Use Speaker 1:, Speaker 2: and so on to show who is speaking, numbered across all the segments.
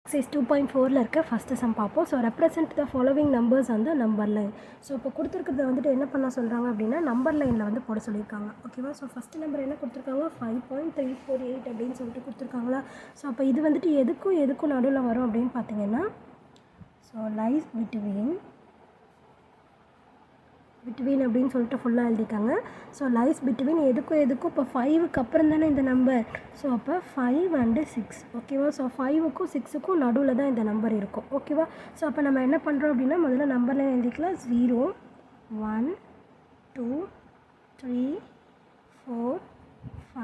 Speaker 1: Exercise 2.4ல் இருக்க first some பார்ப்போம். So represent the following numbers அந்த நம்பர் லைன். ஸோ இப்போ கொடுத்துருக்கிறத வந்துட்டு என்ன பண்ண சொல்கிறாங்க அப்படின்னா நம்பர் லைனில் வந்து போட சொல்லியிருக்காங்க. ஓகேவா? ஸோ ஃபஸ்ட்டு நம்பர் என்ன கொடுத்துருக்காங்க 5.348 அப்படின்னு சொல்லிட்டு கொடுத்துருக்காங்களா. ஸோ அப்போ இது வந்துட்டு எதுக்கும் நடுவில் வரும் அப்படின்னு பார்த்தீங்கன்னா ஸோ லைஸ் பிட்வீன் அப்படின்னு சொல்லிட்டு ஃபுல்லாக எழுதிட்டாங்க. ஸோ லைஸ் பிட்வீன் எதுக்கும் இப்போ 5க்கு அப்புறம் தானே இந்த நம்பர். ஸோ அப்போ 5 and 6. ஓகேவா? ஸோ 5க்கும் 6க்கும் நடுவில் தான் இந்த நம்பர் இருக்கும். ஓகேவா? ஸோ அப்போ நம்ம என்ன பண்ணுறோம் அப்படின்னா முதல்ல நம்பர்லாம் எழுதிக்கலாம். 0 1 2 3 4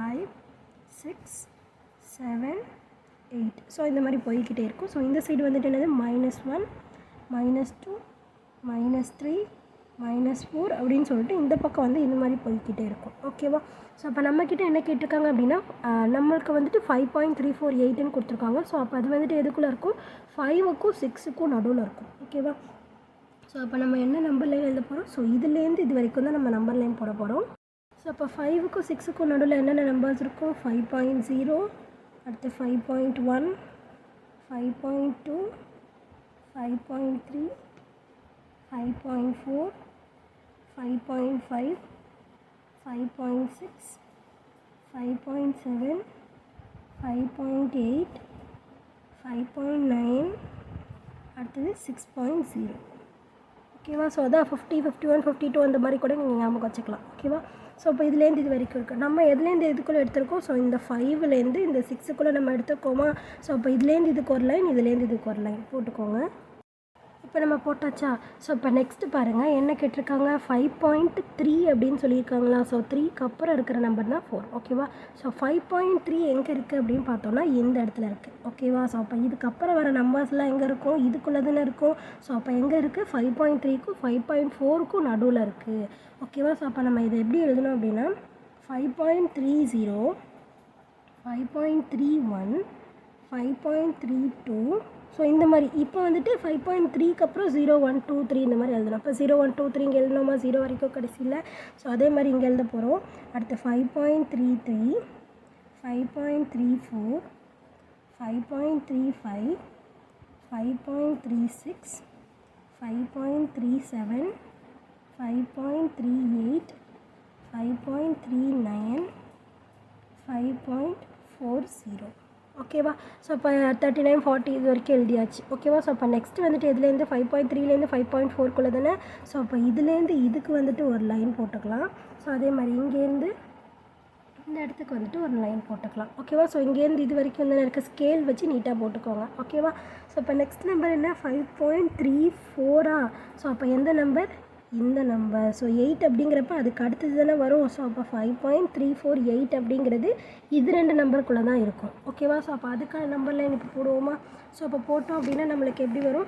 Speaker 1: 5 6 7 8. ஸோ இந்த மாதிரி போய்கிட்டே இருக்கும். ஸோ இந்த சைடு வந்துட்டு என்னது -1 -2 -3 -4 அப்படின்னு சொல்லிட்டு இந்த பக்கம் வந்து இந்த மாதிரி போய்கிட்டே இருக்கும். ஓகேவா? ஸோ அப்போ நம்மக்கிட்ட என்ன கேட்டிருக்காங்க அப்படின்னா நம்மளுக்கு வந்துட்டு 5.348ன்னு கொடுத்துருக்காங்க. ஸோ அப்போ அது வந்துட்டு எதுக்குள்ளே இருக்கும் 5க்கும் 6க்கும் நடுவில் இருக்கும். ஓகேவா? ஸோ அப்போ நம்ம என்ன நம்பர் லைன் எழுத போகிறோம். ஸோ இதுலேருந்து இது வரைக்கும் தான் நம்ம நம்பர் லைன் போட போகிறோம். ஸோ அப்போ 5க்கும் 6க்கும் நடுவில் என்னென்ன நம்பர்ஸ் இருக்கும் 5.0 அடுத்து 5.1 5.2 5.3 5.4 5.5 5.6 5.7 5.8 5.9 அடுத்தது 6.0. ஓகேவா? ஸோ அதான் 50 51 52 அந்த மாதிரி கூட நீங்கள் ஞாபகம் வச்சுக்கலாம். ஓகேவா? ஸோ இப்போ இதுலேருந்து இது வரைக்கும் இருக்குது. நம்ம எதுலேருந்து எதுக்குள்ளே எடுத்திருக்கோம். ஸோ இந்த 5லேருந்து இந்த 6க்குள்ளே நம்ம எடுத்துருக்கோமா. ஸோ அப்போ இதுலேருந்து இதுக்கு ஒரு லைன் இதுலேருந்து இதுக்கு ஒரு லைன் போட்டுக்கோங்க. இப்போ நம்ம போட்டாச்சா. ஸோ இப்போ நெக்ஸ்ட்டு பாருங்கள் என்ன கேட்டிருக்காங்க 5.3 அப்படின்னு சொல்லியிருக்காங்களா. ஸோ 3க்கு அப்புறம் இருக்கிற நம்பர் தான் 4. ஓகேவா? ஸோ 5.3 எங்கே இருக்குது அப்படின்னு பார்த்தோன்னா இந்த இடத்துல இருக்குது. ஓகேவா? ஸோ அப்போ இதுக்கப்புறம் வர நம்பர்ஸ்லாம் எங்கே இருக்கும் இதுக்குள்ளே தானே இருக்கும். ஸோ அப்போ எங்கே இருக்குது 5.3க்கும் 5.4க்கும் நடுவில் இருக்குது. ஓகேவா? ஸோ அப்போ நம்ம இதை எப்படி எழுதணும் அப்படின்னா 5.30 5.31 5.32. ஸோ இந்த மாதிரி இப்போ வந்துட்டு 5.3க்கு அப்புறம் 0 1 2 3 இந்த மாதிரி எழுதணும். இப்போ 0 1 2 3 இங்கே எழுதணுமா 0 வரைக்கும் கடைசியில். ஸோ அதே மாதிரி இங்கே எழுத போகிறோம். அடுத்து 5.33 5.34 5.35 5.36 5.37 5.38 5.39 5.40. ஓகேவா? ஸோ இப்போ 39 40 இது வரைக்கும் எழுதியாச்சு. ஓகேவா? ஸோ அப்போ நெக்ஸ்ட்டு வந்துட்டு இதுலேருந்து 5.3லேருந்து 5.4க்குள்ளே தானே. ஸோ அப்போ இதுலேருந்து இதுக்கு வந்துட்டு ஒரு லைன் போட்டுக்கலாம். ஸோ அதே மாதிரி இங்கேருந்து இந்த இடத்துக்கு வந்துட்டு ஒரு லைன் போட்டுக்கலாம். ஓகேவா? ஸோ இங்கேருந்து இது வரைக்கும் வந்து இருக்க ஸ்கேல் வச்சு நீட்டாக போட்டுக்கோங்க. ஓகேவா? ஸோ இப்போ நெக்ஸ்ட் நம்பர் என்ன 5.34. ஸோ அப்போ எந்த நம்பர் இந்த நம்பர். ஸோ 8 அப்படிங்கிறப்ப அதுக்கு அடுத்தது தானே வரும். ஸோ அப்போ 5.348 அப்படிங்கிறது இது 2 நம்பருக்குள்ளே தான் இருக்கும். ஓகேவா? ஸோ அப்போ அதுக்கான நம்பர் லைன் இப்போ போடுவோமா. ஸோ அப்போ போட்டோம் அப்படின்னா நம்மளுக்கு எப்படி வரும்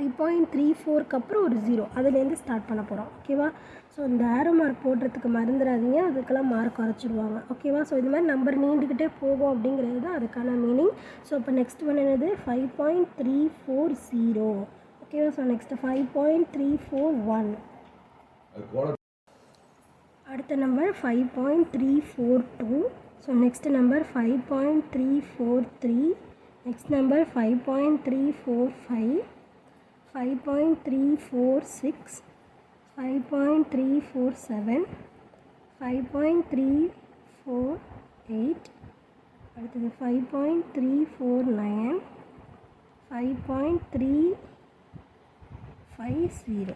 Speaker 1: 5.34க்கு அப்புறம் ஒரு 0 அதுலேருந்து ஸ்டார்ட் பண்ண போகிறோம். ஓகேவா? ஸோ இந்த ஆரோ மார்க் போடுறதுக்கு மறந்துடாதீங்க. அதுக்கெல்லாம் மார்க் குறைச்சிடுவாங்க. ஓகேவா? ஸோ இது மாதிரி நம்பர் நீண்டுக்கிட்டே போகும் அப்படிங்கிறது தான் அதுக்கான மீனிங். ஸோ இப்போ நெக்ஸ்ட் ஒன் என்னது 5.340. ஓகேவா? So next 5.341. அடுத்த number 5.342. So next number 5.343. Next number 5.345 5.346 5.347 5.348. அடுத்தது 5.349 5.350.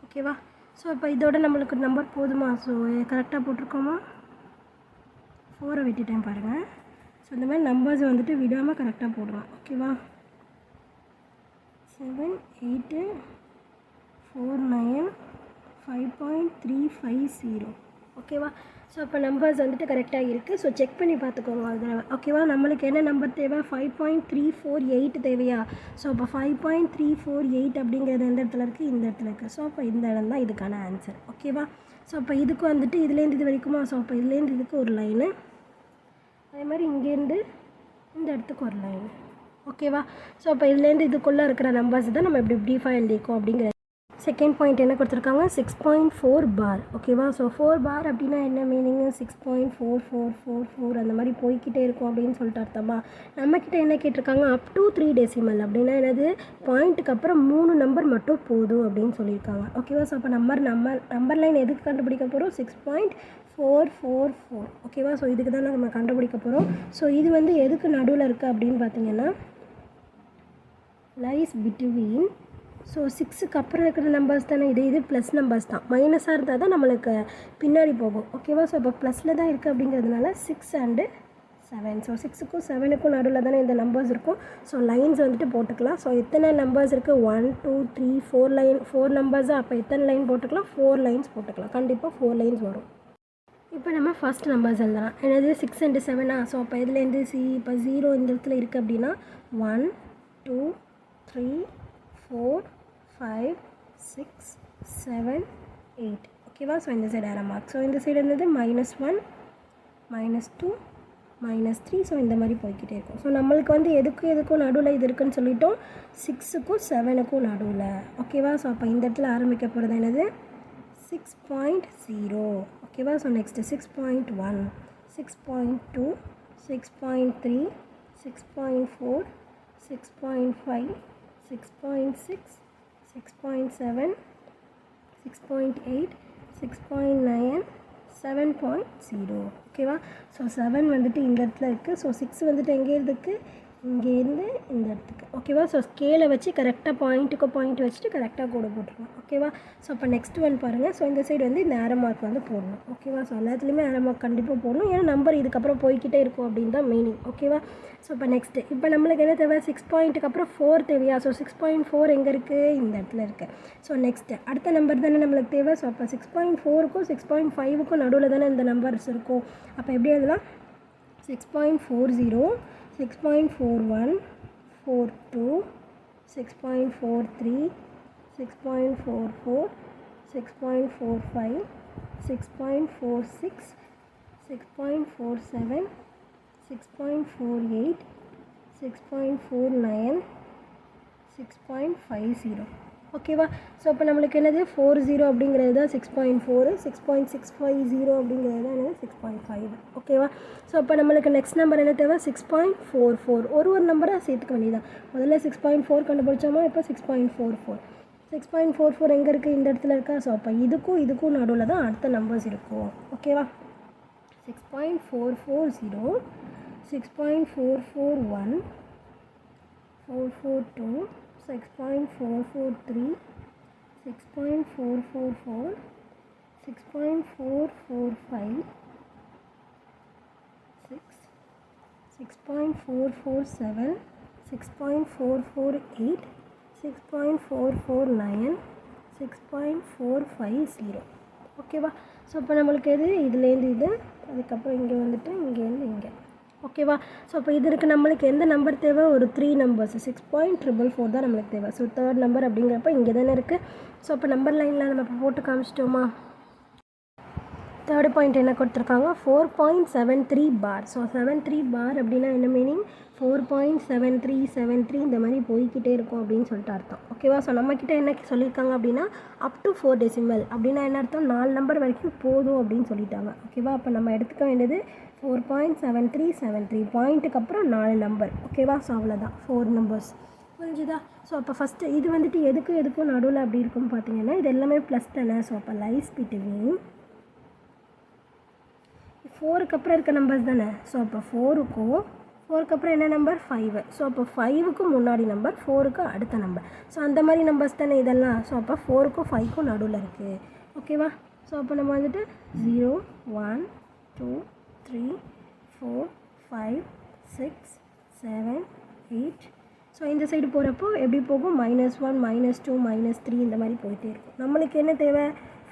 Speaker 1: ஓகேவா? ஸோ இப்போ இதோட நம்மளுக்கு நம்பர் போதுமா. ஸோ கரெக்டாக போட்டிருக்கோமா 4 விட்டுட்டேன் பாருங்கள். ஸோ இந்த மாதிரி நம்பர்ஸ் வந்துட்டு விடாமல் கரெக்டாக போடுவேன். ஓகேவா? 7 8 4 9 5.350. ஓகேவா? ஸோ அப்போ நம்பர்ஸ் வந்துட்டு கரெக்டாக இருக்குது. ஸோ செக் பண்ணி பார்த்துக்கோங்க அதில். ஓகேவா? நம்மளுக்கு என்ன நம்பர் தேவை 5.348 தேவையா. ஸோ அப்போ 5.348 அப்படிங்கிறது எந்த இடத்துல இருக்குது இந்த இடத்துல இருக்குது. ஸோ அப்போ இந்த இடம் தான் இதுக்கான ஆன்சர். ஓகேவா? ஸோ அப்போ இதுக்கு வந்துட்டு இதுலேருந்து இது வரைக்குமா. ஸோ அப்போ இதுலேருந்து இதுக்கு ஒரு லைனு அதே மாதிரி இங்கேருந்து இந்த இடத்துக்கு ஒரு லைனு. ஓகேவா? ஸோ அப்போ இதுலேருந்து இதுக்குள்ளே இருக்கிற நம்பர்ஸ் தான் நம்ம இப்படி ப்ரீஃபாக எழுதிக்கோம் அப்படிங்கிற. செகண்ட் பாயிண்ட் என்ன கொடுத்துருக்காங்க 6.4 பார் ஓகேவா. ஸோ 4 பார் அப்படின்னா என்ன மீனிங்கு 6.4444 அந்த மாதிரி போய்கிட்டே இருக்கும் அப்படின்னு சொல்லிட்டு அர்த்தமா. நம்மக்கிட்ட என்ன கேட்டிருக்காங்க அப் டு 3 டெசிமல் அப்படின்னா என்னது பாயிண்ட்டுக்கு அப்புறம் 3 நம்பர் மட்டும் போதும் அப்படின்னு சொல்லியிருக்காங்க ஓகேவா. ஸோ அப்போ நம்பர் லைன் எதுக்கு கண்டுபிடிக்க போகிறோம் 6.444 ஓகேவா. ஸோ இதுக்கு தான் நம்ம கண்டுபிடிக்க போகிறோம். ஸோ இது வந்து எதுக்கு நடுவில் இருக்குது அப்படின்னு பார்த்தீங்கன்னா லைஸ் பிட்வீன். ஸோ 6க்கு அப்புறம் இருக்கிற நம்பர்ஸ் தானே இது ப்ளஸ் நம்பர்ஸ் தான். மைனஸாக இருந்தால் தான் நம்மளுக்கு பின்னாடி போகும் ஓகேவா. ஸோ இப்போ ப்ளஸில் தான் இருக்குது அப்படிங்கிறதுனால 6 and 7. ஸோ 6க்கும் 7க்கும் நடுவில் தானே இந்த நம்பர்ஸ் இருக்கும். ஸோ லைன்ஸ் வந்துட்டு போட்டுக்கலாம். ஸோ எத்தனை நம்பர்ஸ் இருக்குது 1 2 3 4 லைன் 4 நம்பர்ஸாக அப்போ எத்தனை லைன் போட்டுக்கலாம் 4 லைன்ஸ் போட்டுக்கலாம். கண்டிப்பாக 4 லைன்ஸ் வரும். இப்போ நம்ம ஃபஸ்ட் நம்பர்ஸ் எழுதலாம். என்னது 6 and 7. ஸோ அப்போ இதுலேருந்து இப்போ 0 இந்த இடத்துல இருக்குது அப்படின்னா 1 2 3 4 5 6 7 8 ஓகேவா. ஸோ இந்த சைடு ஆர மார்க். ஸோ இந்த சைடு இருந்தது -1 -2 -3. ஸோ இந்த மாதிரி போய்கிட்டே இருக்கும். ஸோ நம்மளுக்கு வந்து எதுக்கும் நடுவில் இது இருக்குன்னு சொல்லிட்டோம் 6க்கும் 7க்கும் நடுவில் ஓகேவா. ஸோ அப்போ இந்த இடத்துல ஆரம்பிக்க போகிறது என்னது 6.0 ஓகேவா. ஸோ நெக்ஸ்ட்டு 6.1 6.2 6.3 6.4 6.5 6.6 6.7 6.8 6.9 7.0 ஓகேவா. ஸோ 7 வந்துட்டு இந்த இடத்துல இருக்குது. ஸோ 6 வந்துட்டு எங்கே இருக்குது இங்கேருந்து இந்த இடத்துக்கு ஓகேவா. ஸோ ஸ்கேலை வச்சு கரெக்டாக பாயிண்ட்டுக்கு பாயிண்ட் வச்சுட்டு கரெக்டாக கூட போட்டுருவோம் ஓகேவா. ஸோ அப்போ நெக்ஸ்ட் ஒன் பாருங்கள். ஸோ இந்த சைடு வந்து இந்த ஆரோ மார்க் வந்து போடணும் ஓகேவா. ஸோ எல்லாத்துலேயுமே ஆரோ மார்க் கண்டிப்பாக போடணும். ஏன்னா நம்பர் இதுக்கப்புறம் போய்கிட்டே இருக்கும் அப்படின்னு தான் மீனிங் ஓகேவா. ஸோ இப்போ நெக்ஸ்ட்டு இப்போ நம்மளுக்கு என்ன தேவை 6 பாயிண்ட்டுக்கு அப்புறம் 4 தேவையா. ஸோ 6.4 எங்கே இருக்குது இந்த இடத்துல இருக்குது. ஸோ நெக்ஸ்ட்டு அடுத்த நம்பர் தானே நம்மளுக்கு தேவை. ஸோ அப்போ 6.4க்கும் 6.5க்கும் நடுவில் தானே இந்த நம்பர்ஸ் இருக்கும். அப்போ எப்படி எழுதலாம் 6.40 6.41 42 6.43 6.44 6.45 6.46 6.47 6.48 6.49 6.50 ஓகேவா. ஸோ இப்போ நம்மளுக்கு என்னது 40 அப்படிங்கிறது தான் 6.4 6.650 அப்படிங்கிறது தான் என்னது 6.5 ஓகேவா. ஸோ அப்போ நம்மளுக்கு நெக்ஸ்ட் நம்பர் என்ன தேவை 6.44 ஒரு நம்பராக சேர்த்துக்க வேண்டியதான். முதல்ல 6.4 கண்டுபிடிச்சோமா. இப்போ 6.44 6.44 எங்கே இருக்குது இந்த இடத்துல இருக்கா. ஸோ அப்போ இதுக்கும் நடுவில் தான் அடுத்த நம்பர்ஸ் இருக்கும் ஓகேவா. 6.440 6.441 442 6.443 6.444 6.445 6.447 6.448 6.449 6.450 ஓகேவா. ஸோ இப்போ நம்மளுக்கு இதுலேருந்து இது அதுக்கப்புறம் இங்கே வந்துட்டு இங்கேருந்து இங்கே ஓகேவா. ஸோ அப்போ இதற்கு நம்மளுக்கு எந்த நம்பர் தேவை ஒரு 3 நம்பர்ஸ் 6.444 தான் நம்மளுக்கு தேவை. ஸோ தேர்ட் நம்பர் அப்படிங்கிறப்ப இங்கே தானே இருக்குது. ஸோ அப்போ நம்பர் லைனில் நம்ம இப்போ போட்டு காமிச்சிட்டோமா. தேர்டு பாயிண்ட் என்ன கொடுத்துருக்காங்க 4.73 பார். ஸோ 73 பார் அப்படின்னா என்ன மீனிங் 4.7373 இந்த மாதிரி போய்கிட்டே இருக்கும் அப்படின்னு சொல்லிட்டு அர்த்தம் ஓகேவா. ஸோ நம்மக்கிட்ட என்ன சொல்லியிருக்காங்க அப்படின்னா அப் டு 4 டெசிமல் அப்படின்னா என்ன அர்த்தம் 4 நம்பர் வரைக்கும் போதும் அப்படின்னு சொல்லிட்டாங்க ஓகேவா. அப்போ நம்ம எடுத்துக்க வேண்டியது 4.7373 பாயிண்ட்டுக்கு அப்புறம் 4 நம்பர் ஓகேவா. ஸோ அவ்வளோதான் 4 நம்பர்ஸ் புரிஞ்சுதா. ஸோ அப்போ ஃபஸ்ட்டு இது வந்துட்டு எதுக்கும் நடுவில் அப்படி இருக்குன்னு பார்த்தீங்கன்னா இது எல்லாமே ப்ளஸ் தானே. ஸோ அப்போ லைஸ் பிட்வீன் 4க்கு அப்புறம் இருக்க நம்பர்ஸ் தானே. ஸோ அப்போ 4க்கு அப்புறம் என்ன நம்பர் 5. ஸோ அப்போ 5க்கு முன்னாடி நம்பர் 4க்கு அடுத்த நம்பர். ஸோ அந்த மாதிரி நம்பர்ஸ் தானே இதெல்லாம். ஸோ அப்போ 4க்கும் 5க்கும் நடுவில் இருக்குது ஓகேவா. ஸோ அப்போ நம்ம வந்துட்டு 0 1 2 3 4 5 6 7 8. ஸோ இந்த சைடு போகிறப்போ எப்படி போகும் -1 -2 -3 இந்த மாதிரி போயிட்டே இருக்கும். நம்மளுக்கு என்ன தேவை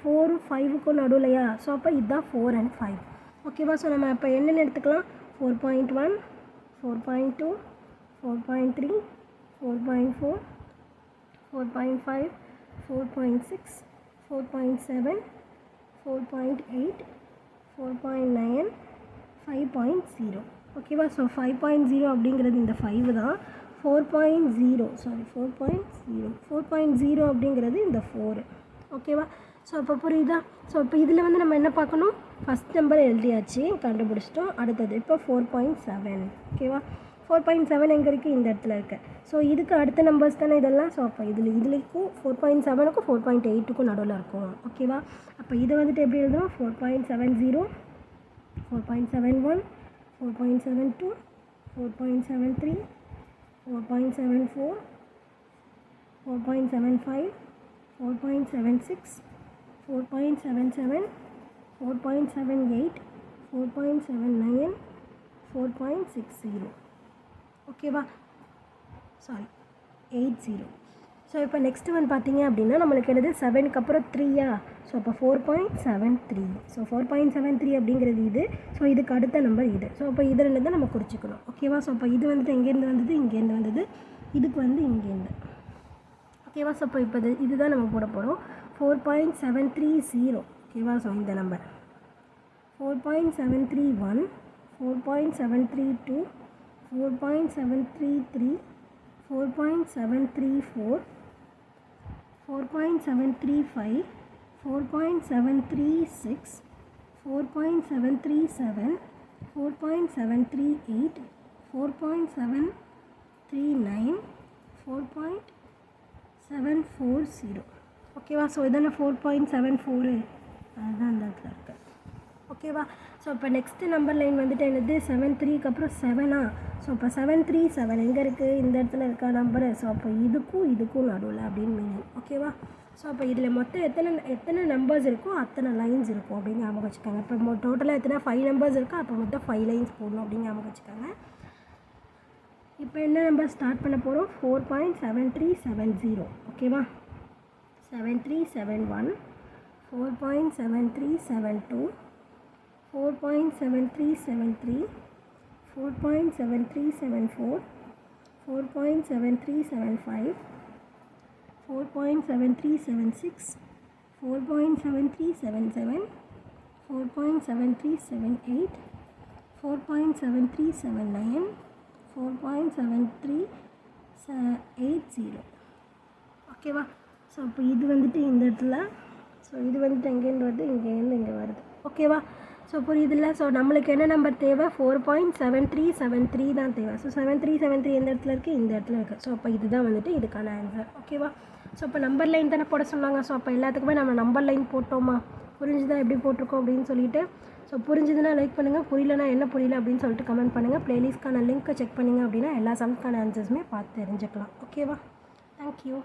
Speaker 1: 4 5க்கும் நடுவில்லையா. ஸோ அப்போ இதுதான் 4 and 5 ஓகேவா. ஸோ நம்ம இப்போ என்னென்னு எடுத்துக்கலாம் 4.1 4.2 4.3 4.4 4.5 4.6 4.7 4.8 4.9 5.0 ஓகேவா. ஸோ 5.0 அப்படிங்கிறது இந்த 5 தான். 4.0 சாரி 4.0 அப்படிங்கிறது இந்த 4 ஓகேவா. ஸோ அப்போ புரியுதா. ஸோ இப்போ இதில் வந்து நம்ம என்ன பார்க்கணும், ஃபஸ்ட் நம்பர் எழுதியாச்சு கண்டுபிடிச்சிட்டோம். அடுத்தது இப்போ 4.7 ஓகேவா. 4.7 எங்கே இருக்குது, இந்த இடத்துல இருக்குது. ஸோ இதுக்கு அடுத்த நம்பர்ஸ் தானே இதெல்லாம். ஸோ அப்போ இதுலேயும் 4.7க்கும் 4.8க்கும் நடுவில் இருக்கும் ஓகேவா. அப்போ இதை வந்துட்டு எப்படி எழுதணும், 4.70 4.71 4.72 4.73 4.74 4.75 4.76 4.77 4.78 4.79 4.60 ஓகேவா. சாரி 80. ஸோ இப்போ நெக்ஸ்ட்டு வந்து பார்த்தீங்க அப்படின்னா நம்மளுக்கு என்னது 7க்கு அப்புறம் 3யா. ஸோ அப்போ 4.73. ஸோ 4.73 அப்படிங்கிறது இது. ஸோ இதுக்கு அடுத்த நம்பர் இது. ஸோ அப்போ இதில் தான் நம்ம குறிச்சிக்கணும் ஓகேவா. ஸோ அப்போ இது வந்துட்டு எங்கேருந்து வந்தது, இங்கேருந்து வந்தது. இதுக்கு வந்து இங்கேருந்து ஓகேவா. ஸோ இப்போ இதுதான் நம்ம போட போகிறோம். 4.730 ஓகேவா. ஸோ இந்த நம்பர் 4.731 4.732 4.733 4.734 4.735 4.736 4.737 4.738 4.739 4.740 ஓகேவா. ஸோ இதான 4.74 அதுதான் அந்த இடத்துல இருக்குது ஓகேவா. ஸோ இப்போ நெக்ஸ்ட்டு நம்பர் லைன் வந்துட்டு என்னது 73க்கு அப்புறம் 7ஆ. ஸோ இப்போ 737 எங்கே இருக்குது, இந்த இடத்துல இருக்கா நம்பரு. ஸோ அப்போ இதுக்கும் நடுவில் அப்படின்னு மீனிங் ஓகேவா. ஸோ அப்போ இதில் மொத்தம் எத்தனை நம்பர்ஸ் இருக்கோ அத்தனை லைன்ஸ் இருக்கும் அப்படின்னு ஞாபகம் வச்சுக்காங்க. இப்போ டோட்டலாக எத்தனை 5 நம்பர்ஸ் இருக்கோ அப்போ மொத்தம் 5 லைன்ஸ் போடணும் அப்படின்னு ஞாபகம் வச்சுக்காங்க. இப்போ என்ன நம்பர் ஸ்டார்ட் பண்ண போகிறோம், 4.7370 ஓகேவா. 7371 4.7372 4.7373 4.7374 4.7375 4.7376 4.7377 4.7378 4.7379 4.7380 ஓகேவா. ஸோ இப்போ இது வந்துட்டு இந்த இடத்துல. ஸோ இது வந்துட்டு எங்கேருந்து வருது, இங்கேருந்து இங்கே வருது ஓகேவா. ஸோ புரியுதில்ல. ஸோ நம்மளுக்கு என்ன நம்பர் தேவை, 4.7373 தான் தேவை. ஸோ 7373 எந்த இடத்துல இருக்குது, இந்த இடத்துல இருக்குது. ஸோ அப்போ இதுதான் வந்துட்டு இதுக்கான ஆன்சர் ஓகேவா. ஸோ இப்போ நம்பர் லைன் தானே போட சொன்னாங்க. ஸோ அப்போ எல்லாத்துக்குமே நம்ம நம்பர் லைன் போட்டோமா, புரிஞ்சுதான் எப்படி போட்டிருக்கோம் அப்படின்னு சொல்லிட்டு. ஸோ புரிஞ்சுதுன்னா லைக் பண்ணுங்கள், புரியலனா என்ன புரியல அப்படின்னு சொல்லிட்டு கமெண்ட் பண்ணுங்கள். ப்ளேலிஸ்ட்கான லிங்க்கை செக் பண்ணிங்க அப்படின்னா எல்லா சம்ஸ்க்கான ஆன்சர்ஸுமே பார்த்து தெரிஞ்சுக்கலாம் ஓகேவா. தேங்க்யூ.